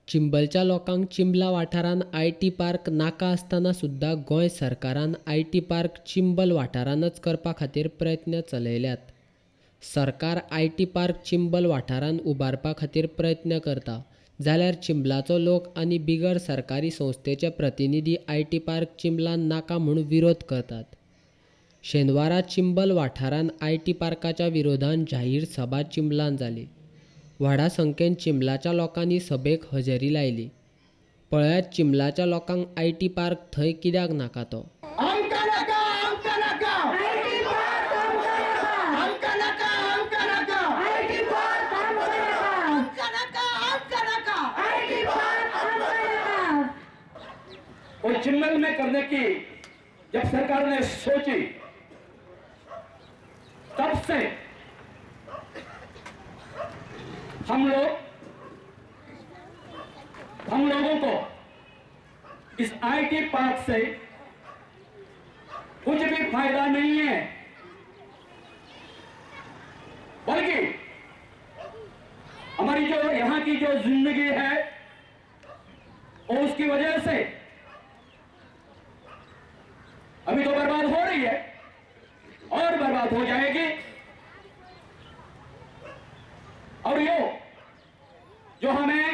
चिंबलच्या लोकांक चिंबला वाठारांत IT. Park नाका आसतना सुद्दां गोंय सरकारान आय.टी. पार्क चिंबल वाठारांतच करपा खातीर प्रयत्न चलयल्यात. सरकार आय.टी. पार्क चिंबल वाठारांत उबारपा खातीर प्रयत्न करता जाल्यार चिंबलाचो लोक आनी बिगर सरकारी संस्थेचे प्रतिनिधी आय.टी. पार्क चिंबलांत नाका म्हूण विरोध करतात. शेनवारा चिंबल वाठारांत आय.टी. पार्काच्या विरोधांत जाहीर सभा चिंबलांत जाली. व्हडा संख्येन चिंबलाच्या लोकांनी सभेक हजेरी लायली. पळयात चिंबलाच्या लोकांक आय.टी. पार्क थंय कित्याक नाका तो. और चिंबल में करने की जब सरकार ने सोची तब से हम लोगों को इस आईटी पार्क से कुछ भी फायदा नहीं है, बल्कि हमारी जो यहाँ की जो जिंदगी है और उसकी वजह से अभी तो बर्बाद हो रही है और बर्बाद हो जाएगी। और ये जो हमें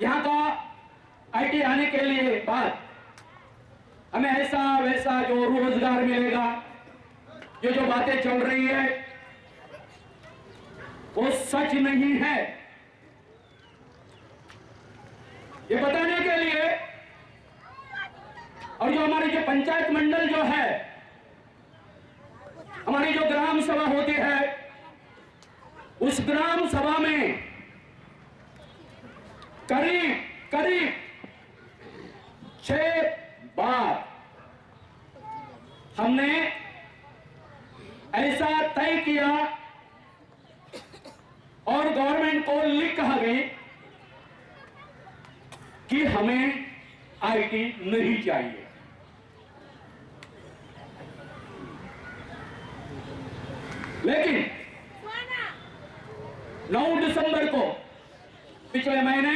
यहाँ का आईटी आने के लिए बाद हमें ऐसा वैसा जो रोजगार मिलेगा, ये जो बातें चल रही है वो सच नहीं है। ये बताने के लिए और जो हमारी जो पंचायत मंडल जो है, हमारी जो ग्राम सभा होती है, उस ग्राम सभा में करीब 6 बार हमने ऐसा तय किया और गवर्नमेंट को लिख कहा गई कि हमें आईटी नहीं चाहिए। लेकिन 9 दिसंबर को पिछले महीने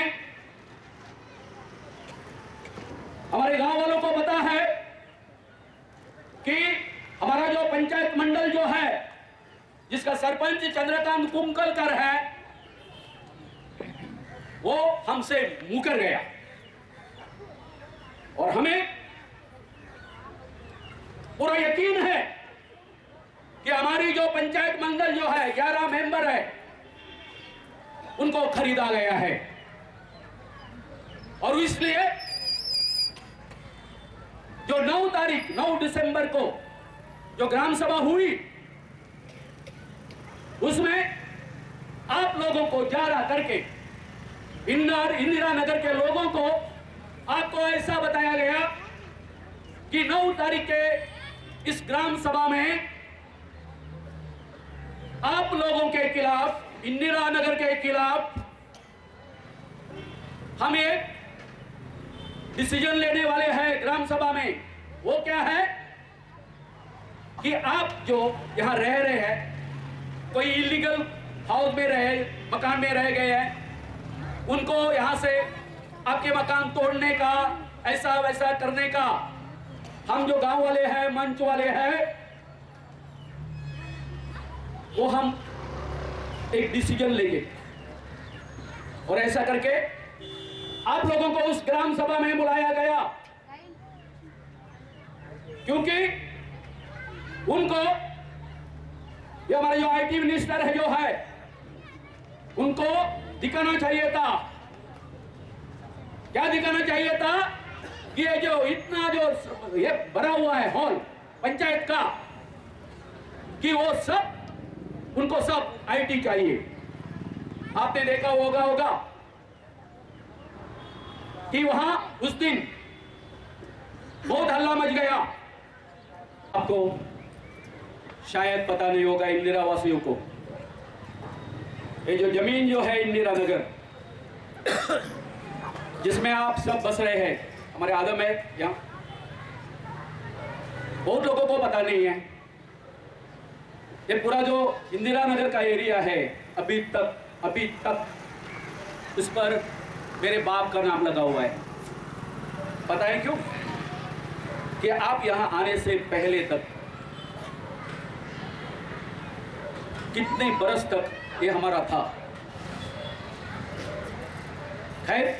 हमारे गांव वालों को पता है कि हमारा जो पंचायत मंडल जो है, जिसका सरपंच चंद्रकांत कुमकलकर है, वो हमसे मुकर गया। और हमें पूरा यकीन है कि हमारी जो पंचायत मंडल जो है, 11 मेंबर है, उनको खरीदा गया है। और इसलिए जो 9 दिसंबर को जो ग्राम सभा हुई, उसमें आप लोगों को जारा करके इंदिरा नगर के लोगों को आपको ऐसा बताया गया कि 9 तारीख के इस ग्राम सभा में आप लोगों के खिलाफ, इंदिरा नगर के खिलाफ हम एक डिसीजन लेने वाले हैं ग्राम सभा में। वो क्या है कि आप जो यहां रह रहे हैं, कोई इलीगल हाउस में रहे, मकान में रह गए हैं, उनको यहां से आपके मकान तोड़ने का, ऐसा वैसा करने का, हम जो गांव वाले हैं, मंच वाले हैं, वो हम एक डिसीजन लेंगे। और ऐसा करके आप लोगों को उस ग्राम सभा में बुलाया गया, क्योंकि उनको, ये हमारे जो आईटी मिनिस्टर है जो है, उनको दिखाना चाहिए था, क्या दिखाना चाहिए था कि ये जो इतना जो ये भरा हुआ है हॉल पंचायत का, कि वो सब, उनको सब आईटी चाहिए। आपने देखा होगा कि वहां उस दिन बहुत हल्ला मच गया। आपको शायद पता नहीं होगा, इंदिरा वासियों को, ये जो जमीन जो है इंदिरा नगर, जिसमें आप सब बस रहे हैं, हमारे आदम है यहाँ, बहुत लोगों को पता नहीं है, ये पूरा जो इंदिरा नगर का एरिया है अभी तक उस पर मेरे बाप का नाम लगा हुआ है। पता है क्यों? कि आप यहां आने से पहले तक कितने बरस तक ये हमारा था। खैर,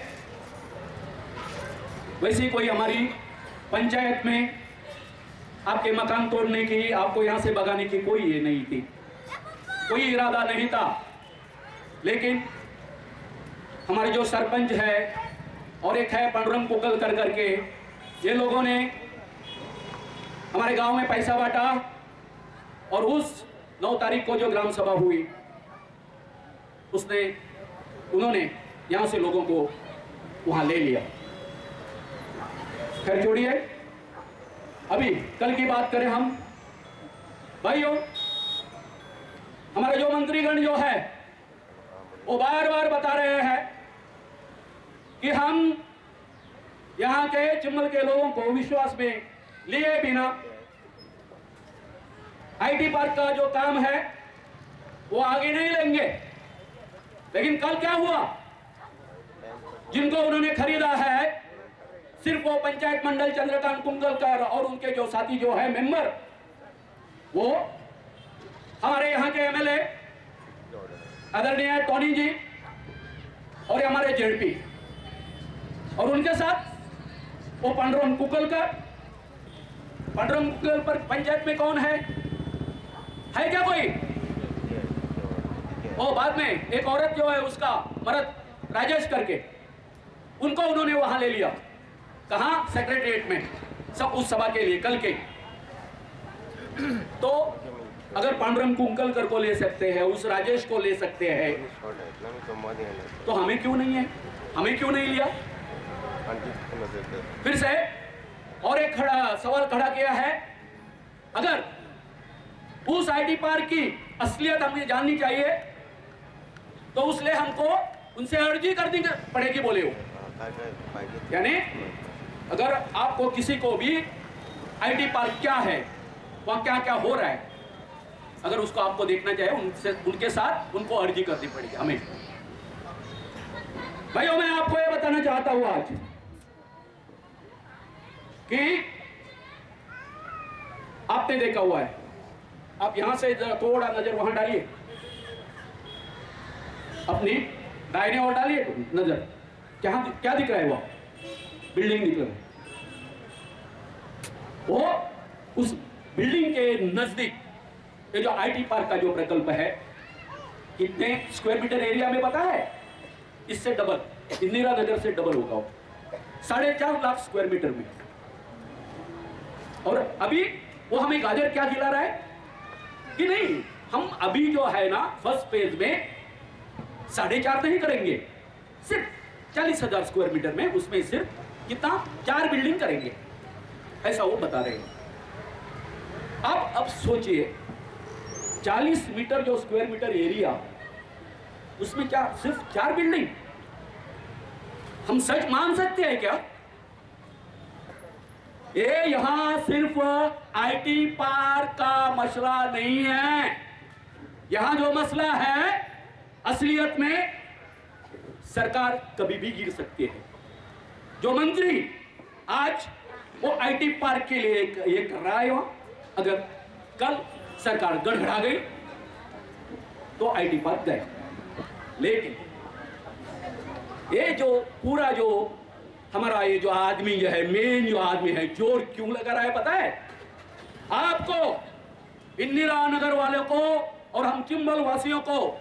वैसे कोई हमारी पंचायत में आपके मकान तोड़ने की, आपको यहां से भगाने की कोई ये नहीं थी, कोई इरादा नहीं था। लेकिन हमारे जो सरपंच है और एक है पांडुरंग कोकल करके, ये लोगों ने हमारे गांव में पैसा बांटा और उस 9 तारीख को जो ग्राम सभा हुई उन्होंने यहां से लोगों को वहां ले लिया। खैर छोड़िए, अभी कल की बात करें हम। भाइयों, हमारे जो मंत्रीगण जो है वो बार बार बता रहे हैं कि हम यहां के चिम्बल के लोगों को विश्वास में लिए बिना आईटी पार्क का जो काम है वो आगे नहीं लेंगे। लेकिन कल क्या हुआ? जिनको उन्होंने खरीदा है सिर्फ वो पंचायत मंडल चंद्रकांत कुंगलकर और उनके जो साथी जो है मेंबर, वो हमारे यहाँ के एमएलए आदरणीय टोनी जी और हमारे जेडपी, और उनके साथ वो पांडुरंग कुकलकर। पांडुरंग कुकल पर पंचायत में कौन है क्या कोई? वो बाद में एक औरत जो है उसका मर्द राजेश करके, उनको उन्होंने वहां ले लिया। कहां? सेक्रेटरिएट में, सब उस सभा के लिए कल के। तो अगर पांडुरंग कुंकलकर को ले सकते हैं, उस राजेश को ले सकते हैं, तो हमें क्यों नहीं है? हमें क्यों नहीं लिया? फिर से और एक सवाल खड़ा किया है, अगर उस आईटी पार्क की असलियत हमें जाननी चाहिए तो उसलिए हमको उनसे अर्जी करनी पड़ेगी, बोले वो। यानी अगर आपको किसी को भी आईटी पार्क क्या है, वहां क्या क्या हो रहा है, अगर उसको आपको देखना चाहिए, उनके साथ उनको अर्जी करनी पड़ेगी हमें। भाइयों, मैं आपको यह बताना चाहता हूं आज कि आपने देखा हुआ है, आप यहां से थोड़ा नजर वहां डालिए, अपनी दाहिने ओर डालिए नजर, क्या दिख रहा है? वो बिल्डिंग दिख रहा है। वो उस बिल्डिंग के नजदीक ये जो आईटी पार्क का जो प्रकल्प है, कितने स्क्वायर मीटर एरिया में पता है? इससे डबल, इंदिरा नगर से डबल होगा, 4.5 लाख स्क्वायर मीटर में। और अभी वो हमें गाजर क्या खिला रहा है कि नहीं, हम अभी जो है ना फर्स्ट फेज में 4.5 नहीं करेंगे, सिर्फ 40,000 स्क्वायर मीटर में, उसमें सिर्फ कितना 4 बिल्डिंग करेंगे, ऐसा वो बता रहे हैं। अब सोचिए, 40 मीटर जो स्क्वायर मीटर एरिया, उसमें क्या सिर्फ 4 बिल्डिंग? हम सच मान सकते हैं क्या? ये यहां सिर्फ आईटी पार्क का मसला नहीं है, यहां जो मसला है असलियत में सरकार कभी भी गिर सकती है। जो मंत्री आज वो आईटी पार्क के लिए ये कर रहा है, अगर कल सरकार गड़बड़ा गई तो आईटी पार्क गए। लेकिन ये जो पूरा जो हमारा ये जो आदमी जो है, मेन जो आदमी है, जोर क्यों लगा रहा है पता है आपको? इंदिरा नगर वालों को और हम चिम्बल वासियों को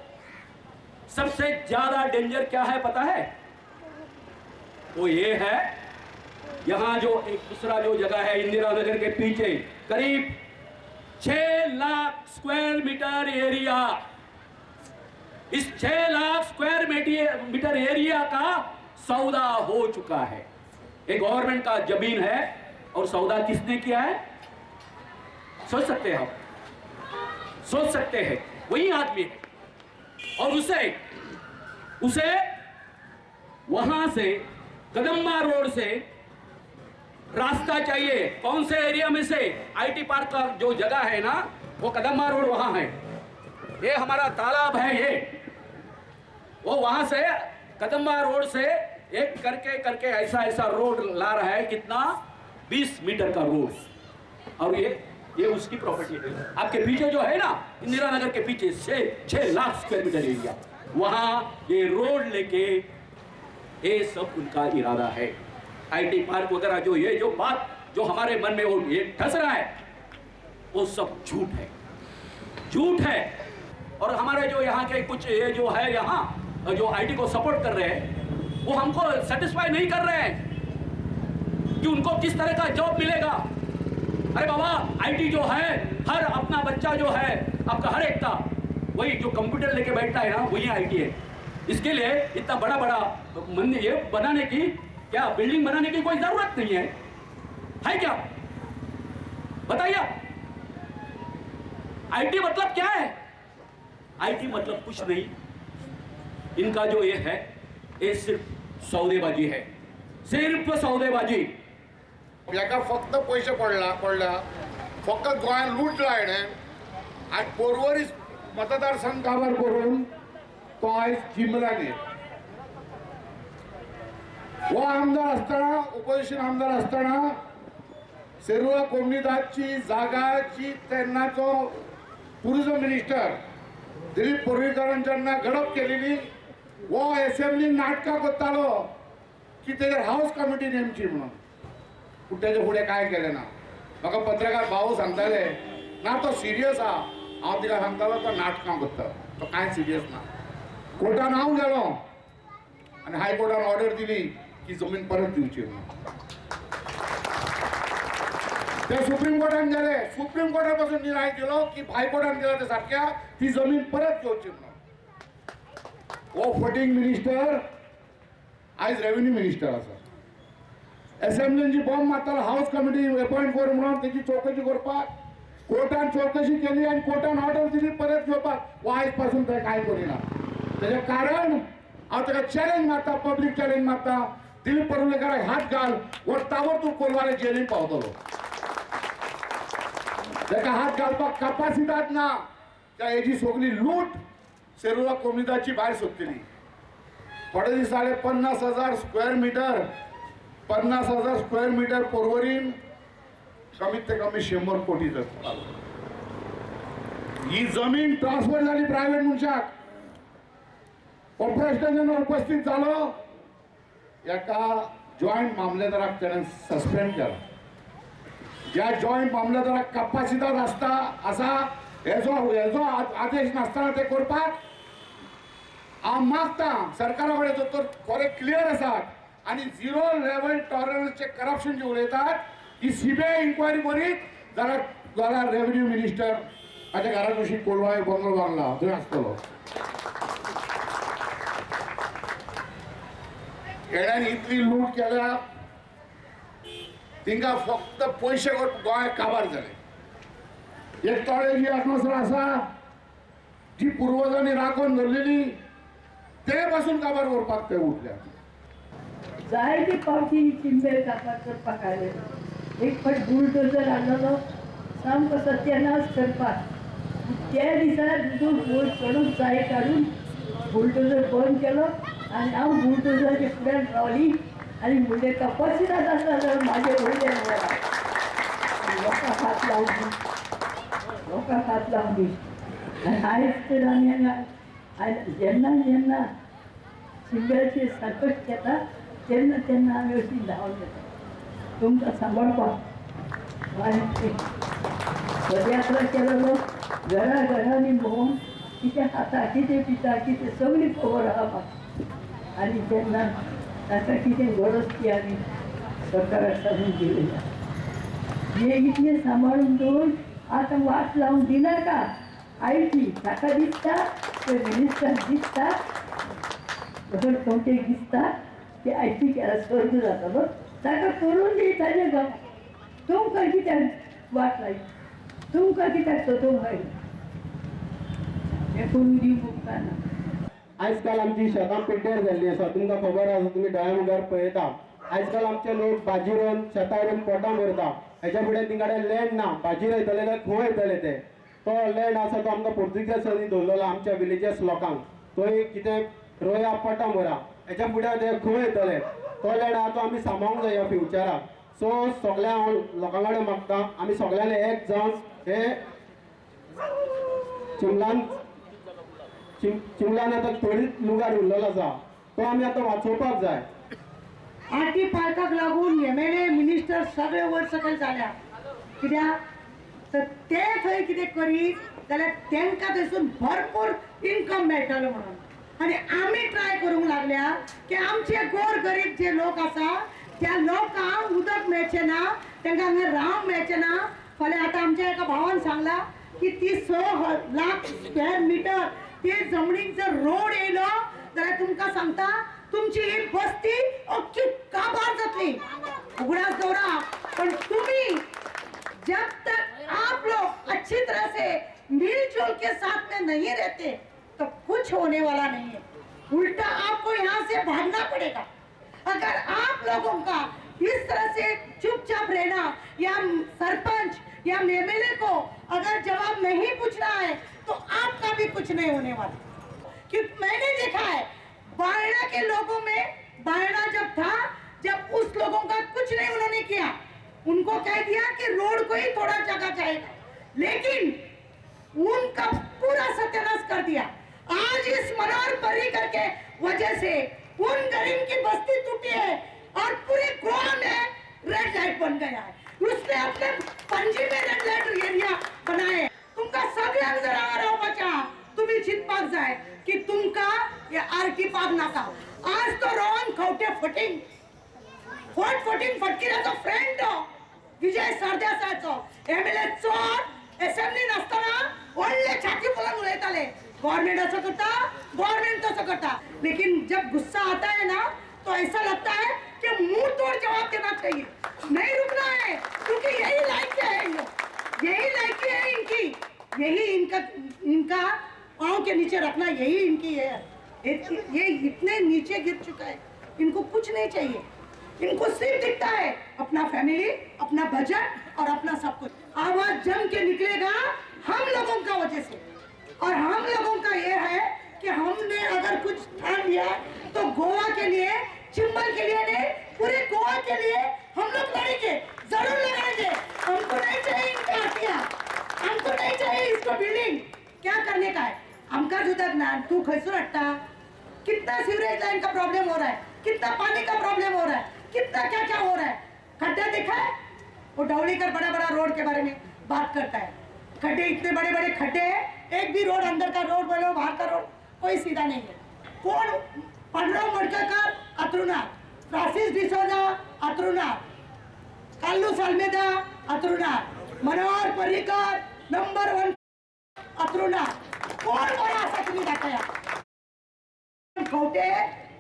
सबसे ज्यादा डेंजर क्या है पता है? वो ये है, यहां जो एक दूसरा जो जगह है इंदिरा नगर के पीछे, करीब 6 लाख स्क्वायर मीटर एरिया, इस 6 लाख स्क्वायर मीटर एरिया का सौदा हो चुका है। एक गवर्नमेंट का जमीन है और सौदा किसने किया है? सोच सकते हैं आप, सोच सकते हैं, वही आदमी है। और उसे वहां से कदम्बा रोड से रास्ता चाहिए। कौन से एरिया में से? आईटी पार्क का जो जगह है ना, वो कदम्बा रोड वहां है। ये हमारा तालाब है, ये वो वहां से कदम्बा रोड से एक करके करके ऐसा ऐसा रोड ला रहा है। कितना? 20 मीटर का रोड। और ये उसकी प्रॉपर्टी है। आपके पीछे जो है ना, इंदिरा नगर के पीछे 6 लाख स्क्वायर मीटर एरिया, वहां ये रोड लेके ये सब उनका इरादा है। आईटी पार्क वगैरह जो ये जो बात जो हमारे मन में वो ये ठस रहा है, वो सब झूठ है, झूठ है। और हमारे जो यहाँ के कुछ ये जो है यहाँ जो आईटी को सपोर्ट कर रहे हैं, वो हमको सेटिस्फाई नहीं कर रहे हैं कि उनको किस तरह का जॉब मिलेगा। अरे बाबा, आईटी जो है, हर अपना बच्चा जो है आपका हर एक का, वही जो कंप्यूटर लेके बैठता है ना, वही आईटी है। इसके लिए इतना बड़ा बड़ा मंदिर ये बनाने की, क्या बिल्डिंग बनाने की कोई जरूरत नहीं है क्या? बताइए। आईटी मतलब क्या है? आईटी मतलब कुछ नहीं। इनका जो ये है, ये सिर्फ सौदेबाजी है, सिर्फ सौदेबाजी। एका फक्त पैसे पडला फक्त गोंयान लुटला हेणें आनी पर्वरी मतदारसंघ काबार करून तो आयज चिंबलांनी हो आमदार असताना, ओपोजिशन आमदार असताना सेरुआ कोमनीदाची जागाची तेन्नाचो टुरिझम मिनिस्टर दिलीप पर्रीकारान जेन्ना गडप केलेली, वो असेंब्ली नाटकां करतालो की तेजेर हाऊस कमिटी नेमची म्हणून, पूण तेजे फुडें काय केलें ना। म्हाका पत्रकार भाऊ सांगताले ना तो सिरियस आहा, हांव तिका सांगतालो तो नाटकां करता, तो कांय सिरियस ना। कोर्टान हांव गेलो आनी हायकोर्टान ऑर्डर दिली की जमीन परत दिवची म्हणून। ते सुप्रीम कोर्टान गेले, सुप्रीम कोर्टा पासून निर्णय दिलो की हायकोर्टान गेला ते सारक्या ती जमीन परत घेवची म्हणून। वो फटींग मिनिस्टर आयज रेव्हेन्यू मिनिस्टर आसा। असेंब्लीची बॉम्ब मारतालो, हाऊस कमिटी अपॉइंट कर म्हणून तेची चौकशी करपाक कोर्टान चौकशी केली आणि कोर्टान ऑर्डर दिली परत घेवपाक, वो आयज पासून ते काय करिना। तेजे कारण हांव ताका चॅलेंज मारता, पब्लीक चॅलेंज मारता, दिलीप पर्रीकाराक हात घाल, वो ताबडतोब कोलवाळे जेलीन पावतलो। ताका हात घालपाक कॅपासिटात ना, त्या हेजी सगळी लूट सेरुआ कोमनीदाची भायर सोदतली। थोडे दीस जाले 50,000 square metre, 50,000 square metre Porvorim कमीत ते कमी 100 कोटी जाता। ही जमीन ट्रान्सफर झाली प्रायव्हेट मनशाक। कॉर्पोरेशन जेन्ना उपस्थित जालो, एका जॉईंट मामलेदाराक तेणें सस्पेंड केला। ज्या जॉईंट मामलेदाराक कॅपासिटी आसा हेजो आदेश नासतना ते करपाक हांव मागता सरकारा कडेन तर खरे क्लियर आसात आनी 0 लेवल टॉलरन्सचे करप्शन जे उलयतात ही सीबीआय इन्क्वायरी करीत जाल्यार रेव्हेन्यू मिनिस्टर हाच्या घरा कुशीक कोलवाळे बंगलो बांदला थंय आसतलो। हेणेन इतली लूट केल्या, तिंका फक्त पैसे गोंय काबार जाले। एक तळे जी अटमॉस्फियर आसा जी पूर्वजांनी राखून धरलेली ते पासून काबार करपाक ते उठल्या। जायते पावटी चिंबेल काबार करपाक आयले। एक फावट बुलडोजर हाडलेलो सामको सत्यानाश करपाक। त्या दिसा बोट चडून जाय काडून बुलडोजर बंद केलो आनी हांव बुलडोजराच्या फुड्यान रावली आनी म्हणजे कॅपासिटात आसा जाल्यार म्हाजे वयल्यान वळा लोकांक हात लावून लोकांक हात लावून दी। आनी आयज तर आमी हांगा जेन्ना जेन्ना चिंबेलचेर संकट येता तेन्ना तेन्ना आमी अशी धांवन येता तुमकां सांबाळपाक। आनी पदयात्रा केलेलो घरा घरांनी भोंवन कितें खाता कितें पिता कितें सगळी खबर आहा म्हाका। आनी तेन्ना ताका कितें गरज ती आमी सरकाराक सांगून दिली। हे इतलें सांबाळून दवरून आतां वाट लावून दिनाका आयटी ताका दिसता ते मिनिस्टर दिसता जर कोणतेक दिसता की आयटी केल्यार स्वर्ग जातलो ताका करून दी ताजें गांव। तुमकां कित्याक वाट लायली, तुमकां कित्याक सोदूंक लायली, हें करून दिवंक उपकारना। आजकाल आमची शेतां पिड्ड्यार जाल्ली आसा, तुमकां खबर आसा, तुमी दोळ्या मुखार पळयता आजकाल आमचे लोक भाजी रोवन शेतां रोवन पोटां भरता हेच्या फुडें तिंगाडे लँड ना भाजी रोयतले जाल्यार खंय वयतले ते तो लँड आसा तो आमकां पोर्तुगेजांनी दवरलेलो आमच्या विलेजेस लोकांक थंय कितें रोया पोटां भरा हेच्या फुडें ते खंय वयतले तो लँड आहा तो आमी सांबाळूंक जाय फ्युचराक सो सगळ्या लोकां कडेन मागता आमी सगळ्यांनी एक जावन हे चिमलान आतां थोडीच लुगार उरलेलो आसा तो आमी आतां वाचोवपाक जाय आरटी पार्काक लागून एमएलए मिनिस्टर सगळे वर सकयल जाल्या कित्याक तर ते थंय कितें करीत जाल्यार तांकां थंयसून भरपूर इन्कम मेळटलो म्हणून आनी आमी ट्राय करूंक लागल्या की आमचे गोर गरीब जे लोक आसा त्या लोकांक उदक मेळचें ना तांकां हांगा रावंक मेळचें ना फाल्यां आतां आमच्या एका भावान सांगला की ती 6 लाख स्क्वेअर मिटर ते जमनीक जर रोड येयलो जाल्यार तुमकां सांगता तुमची ही बस्ती अख्खी काबार जातली उगडास दवरा पण तुम्ही जब तक आप लोग अच्छी तरह से मिलजुल के साथ में नहीं रहते तो कुछ होने वाला नहीं है उल्टा आपको यहाँ से भागना पड़ेगा अगर आप लोगों का इस तरह से चुपचाप रहना या सरपंच या एमएलए को अगर जवाब नहीं पूछना है तो आपका भी कुछ नहीं होने वाला क्योंकि मैंने देखा है बायना के लोगों में बायना जब था जब उस लोगों का कुछ नहीं उन्होंने किया उनको कह दिया कि रोड को ही थोड़ा जगह जाएगा लेकिन उनका पूरा सत्यानाश कर दिया आज इस मनोहर पर्रिकर के वजह से उन गरीब की बस्ती टूटी है और पूरे गोवा में रेड लाइट बन गया है उसने अपने पणजी में रेड लाइट एरिया बनाए तुमका सगळ्यांक जर हांगा रावपाच्या तुम्ही चिंतपाक जाय की तुमका हे आरकी पाक नाका आज तो रोहन खवटे फटींग फटकिराचो फ्रेंड तो विजय सरदेसायचो एमएलए चोर असेंब्ली नसताना व्हडले छाती फुलान उलयताले गवर्नमेंट ऐसा करता गवर्नमेंट तसं करता लेकिन जब गुस्सा आता है ना तो ऐसा लगता है कि मुंह तोड़ जवाब देना चाहिए नहीं रुकना है क्योंकि यही लायकी है यही लायकी है इनकी यही इनका पाँव के नीचे रखना यही इनकी है ये इतने नीचे गिर चुका है इनको कुछ नहीं चाहिए इनको सिर्फ दिखता है अपना फैमिली अपना बजट और अपना सब कुछ आवाज जम के निकलेगा हम लोगों का वजह से और हम लोगों का ये है कि हमने अगर कुछ ठान लिया तो गोवा के लिए चिंबल के लिए नहीं पूरे गोवा के लिए हम लोग लड़ेंगे जरूर लड़ेंगे हमको नहीं चाहिए इनका हथियार हमको नहीं चाहिए इसको बिल्डिंग क्या करने का है हमका जुदा ज्ञान तू खैसू हटता कितना सीवरेज लाइन का प्रॉब्लम हो रहा है कितना पानी का प्रॉब्लम हो रहा है कितना क्या क्या हो रहा है खड्डा देखा है वो डवलीकर बड़ा बड़ा रोड के बारे में बात करता है खड्डे इतने बड़े बड़े खड्डे हैं एक भी रोड अंदर का रोड बोलो बाहर का रोड कोई सीधा नहीं है कौन पंडराव मडककर अतरुनाथ फ्रांसिस डिसोजा अतरुनाथ काल्लू साल्मेदा अतरुनाथ मनोहर पर्रिकर नंबर 1 अतरुनाथ कोण बरा असा तुम्ही दाखया खवटे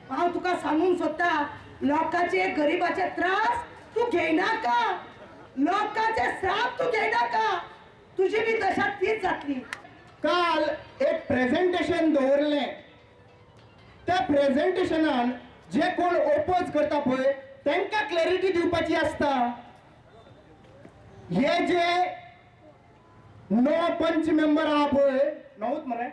हांव तुका सांगूंक सोदता लोकांचे गरीबाचे त्रास तू घेयनाका लोकांचे श्राप तू घेयनाका तुझी बी दशा तीच जातली काल एक प्रेझेंटेशन दवरले त्या प्रेझेंटेशनान जे कोण ओपोज करता पळय तांकां क्लॅरिटी दिवपाची आसता हे जे 9 पंच मेंबर आहा पळय 9च मरे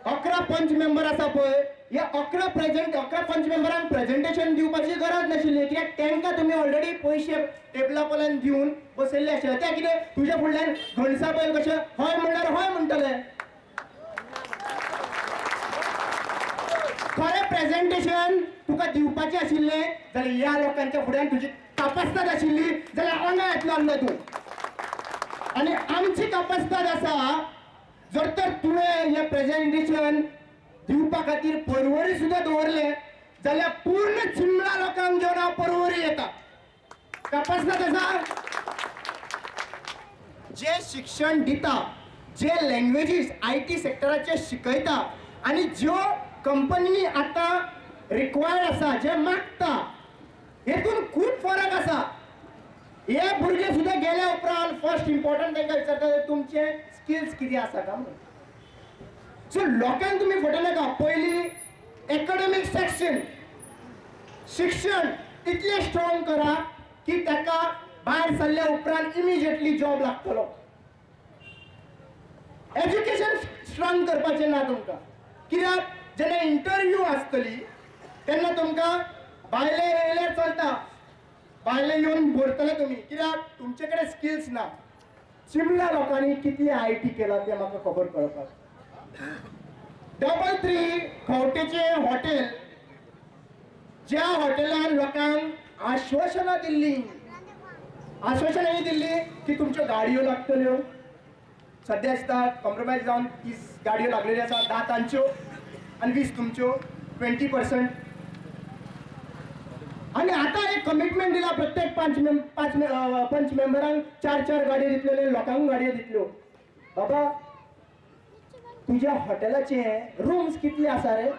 11 पंच मेंबर आसा पळय या 11 पंच मेंबरांक प्रेझेंटेशन दिवपाची गरज नाशिल्ली कित्याक तांकां तुमी ऑलरेडी पयशे टेबला पोल्यान दिवन बसयल्ले आशिल्ले त्या कितें तुज्या फुडल्यान घणसा पळय कशें हय म्हणल्यार हय म्हणटले खरें प्रेझेंटेशन तुका दिवपाचें आशिल्लें जाल्यार ह्या लोकांच्या फुड्यान तुजी कापासताद आशिल्ली जाल्यार हांगा येतलो आसलो तूं आनी आमची कापासताद आसा जर तर तुवें हें प्रेझेंटेशन दिवपा खातीर परवरी सुद्दां दवरले जाल्यार पूर्ण चिमला लोकांक घेवन हांव परवरी येता कापासताद आसा जे शिक्षण दिता जे लँग्वेजीस IT सेक्टराचे शिकयता आनी ज्यो कंपनी आता रिक्वायर्ड आसा जे मागता हेतून खूब फरक आसा हे भुरगे सुद्दां गेल्या उपरांत फर्स्ट इम्पॉर्टंट तांकां विचारता तुमचे स्किल्स कितें आसा काय म्हणून सो लोकांक तुमी फटयले का पयली एकाडेमीक सेक्शन शिक्षण इतले स्ट्रॉंग करा की ताका भायर सरल्या उपरांत इमिजिएटली जॉब लागतलो. एज्युकेशन स्ट्रॉंग करपाचें ना तुमकां, कित्याक जेन्ना इंटरव्यू आसतली तेन्ना तुमकां भायले येयल्यार चलता, भायले येवन भरतले तुमी, कित्याक तुमचे कडेन स्किल्स ना. चिमला लोकांनी कितले IT केला ते म्हाका खबर कळपाक. 333 खंवटेचें हॉटेल, ज्या हॉटेलान लोकांक आश्वासनां दिल्ली की तुमच्यो गाडयो लागतल्यो. सध्या दिसता कॉम्प्रोमायज जावन 30 गाडयो लागलेल्यो आसा, 10 तांच्यो आनी 20 तुमच्यो, 20%. आणि आता एक कमिटमेंट दिला प्रत्येक पंच मेंबरांक 4 गाडयो दितलेले, लोकांक गाडयो दितल्यो. बाबा तुझ्या हॉटेलाचे रूम्स कितले आसा रे?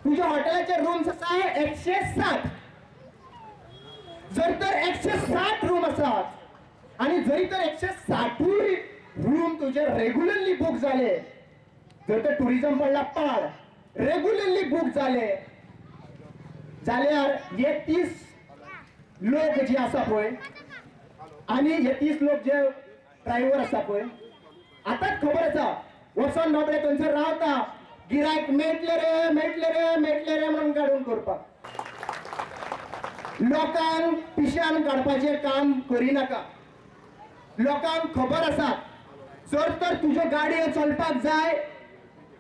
तुझ्या हॉटेलाचे रूम्स आसा 107. जर तर 107 रूम आसात आणि जरी तर 160 रूम तुझे रेग्युलरली बुक झाले, जर तर टुरिझम पडला पाड, रेग्युलरली बुक झाले जाल्यार हे 30 लोक जे आसा पळय आणि हे 30 लोक जे ड्रायव्हर आसा पळय, आताच खबर आसा वचोन बाबडे थंयसर रावता, गिरायक मेळटले रे म्हणून काडून करपाक. लोकांक पिश्यान काडपाचें काम करिनाका. लोकांक खबर आसा जर तर तुज्यो गाडयो चलपाक जाय,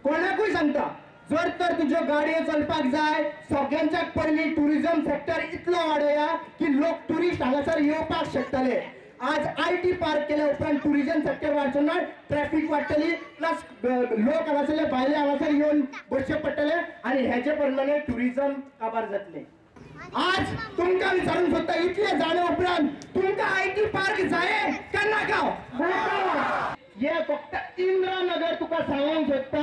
कोणाकूय सांगता, जर तर तुज्यो गाडयो चलपाक जाय, सगळ्यांच्याक पयलीं टुरिझम सेक्टर इतलो वाडया की लोक टुरिस्ट हांगासर येवपाक शकतले. आज IT पार्क केल्या उपरांत टुरिझम सेक्टर वाडचो ना, ट्रॅफिक वाडटली, प्लस लोक हांगासरले भायले हांगासर येवन बसचे पडटले आणि हेचे परिणामी टुरिझम काबार जातले. आज तुमकां विचारून सोदता, इतले जाणे उपरांत तुमकां IT पार्क जाय का नाका? हे फक्त इंद्रानगर तुका सांगूंक सोदता